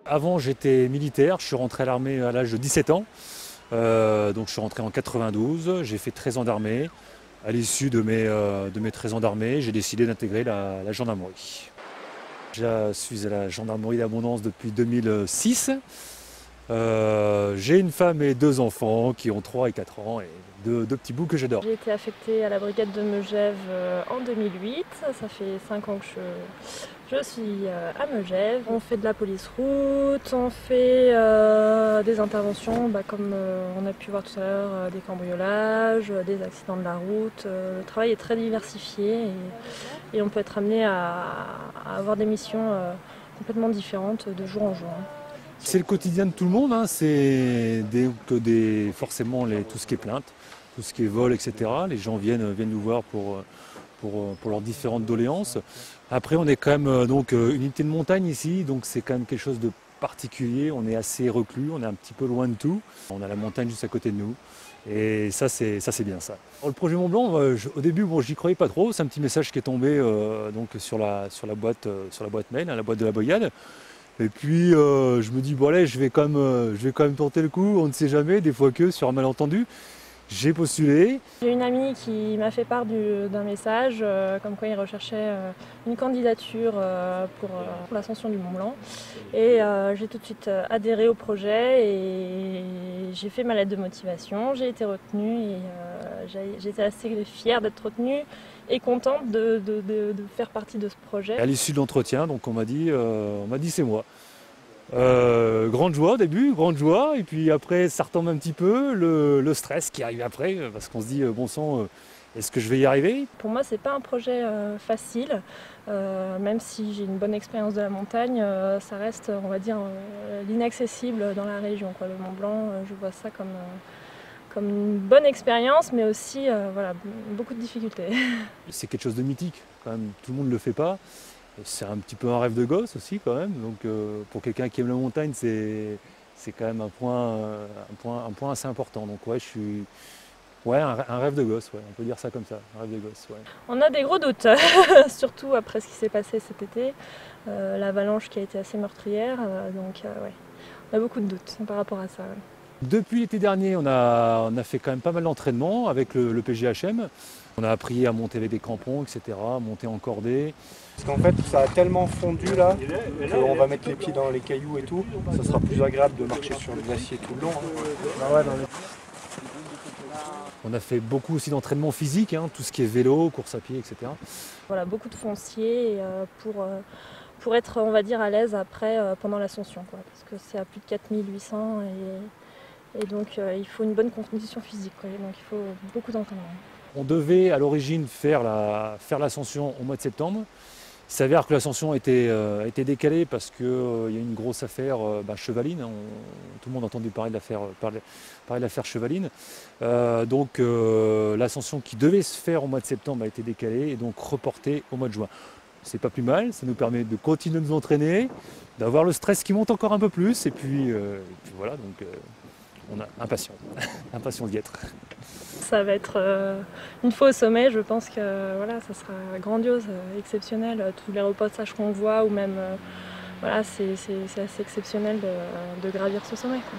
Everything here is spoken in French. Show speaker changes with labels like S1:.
S1: Avant, j'étais militaire, je suis rentré à l'armée à l'âge de 17 ans. Donc je suis rentré en 92, j'ai fait 13 ans d'armée. À l'issue de mes 13 ans d'armée, j'ai décidé d'intégrer la gendarmerie. Je suis à la gendarmerie d'Abondance depuis 2006. J'ai une femme et deux enfants qui ont 3 et 4 ans et deux petits bouts que j'adore.
S2: J'ai été affectée à la brigade de Megève en 2008. Ça fait 5 ans que je suis à Megève. On fait de la police route, on fait des interventions comme on a pu voir tout à l'heure, des cambriolages, des accidents de la route. Le travail est très diversifié et on peut être amené à avoir des missions complètement différentes de jour en jour.
S1: C'est le quotidien de tout le monde, hein. C'est forcément tout ce qui est plainte, tout ce qui est vol, etc. Les gens viennent nous voir pour leurs différentes doléances. Après, on est quand même unité de montagne ici, donc c'est quand même quelque chose de particulier. On est assez reclus, on est un petit peu loin de tout. On a la montagne juste à côté de nous. Et ça, c'est bien ça. Alors, le projet Mont Blanc, au début, j'y croyais pas trop. C'est un petit message qui est tombé sur la boîte mail, hein, la boîte de la brigade. Et puis je me dis bon allez, je vais quand même tenter le coup, on ne sait jamais, des fois que sur un malentendu. J'ai postulé.
S2: J'ai une amie qui m'a fait part d'un message comme quoi il recherchait une candidature pour l'ascension du Mont Blanc. Et j'ai tout de suite adhéré au projet et j'ai fait ma lettre de motivation. J'ai été retenue et j'étais assez fière d'être retenue et contente de faire partie de ce projet.
S1: À l'issue de l'entretien, donc on m'a dit c'est moi. Grande joie au début, grande joie, et puis après ça retombe un petit peu, le stress qui arrive après, parce qu'on se dit bon sang, est-ce que je vais y arriver?
S2: Pour moi c'est pas un projet facile, même si j'ai une bonne expérience de la montagne, ça reste on va dire l'inaccessible dans la région, quoi. Le Mont Blanc, je vois ça comme une bonne expérience, mais aussi voilà, beaucoup de difficultés.
S1: C'est quelque chose de mythique, quand même, tout le monde ne le fait pas. C'est un petit peu un rêve de gosse aussi quand même, donc pour quelqu'un qui aime la montagne, c'est quand même un point assez important. Donc ouais, un rêve de gosse, ouais, on peut dire ça comme ça, un rêve de gosse. Ouais.
S2: On a des gros doutes, surtout après ce qui s'est passé cet été, l'avalanche qui a été assez meurtrière, donc ouais, on a beaucoup de doutes par rapport à ça. Ouais.
S1: Depuis l'été dernier, on a fait quand même pas mal d'entraînement avec le PGHM. On a appris à monter avec des crampons, etc., à monter en cordée.
S3: Parce qu'en fait, ça a tellement fondu là qu'on va mettre les pieds dans les cailloux et tout. Ça sera plus agréable de marcher sur le glacier tout le long.
S1: On a fait beaucoup aussi d'entraînement physique, hein, tout ce qui est vélo, course à pied, etc.
S2: Voilà, beaucoup de foncier pour être, on va dire, à l'aise après pendant l'ascension, quoi, parce que c'est à plus de 4800 et donc il faut une bonne condition physique, quoi, donc il faut beaucoup d'entraînement.
S1: On devait à l'origine faire l'ascension au mois de septembre. Il s'avère que l'ascension a été décalée parce qu'il y a eu une grosse affaire Chevaline. Tout le monde a entendu parler de l'affaire Chevaline. Donc l'ascension qui devait se faire au mois de septembre a été décalée et donc reportée au mois de juin. C'est pas plus mal, ça nous permet de continuer de nous entraîner, d'avoir le stress qui monte encore un peu plus et puis voilà, donc on a impatient d'y être.
S2: Ça va être une fois au sommet, je pense que voilà, ça sera grandiose, exceptionnel. Tous les reportages qu'on voit ou même voilà, c'est assez exceptionnel de gravir ce sommet, quoi.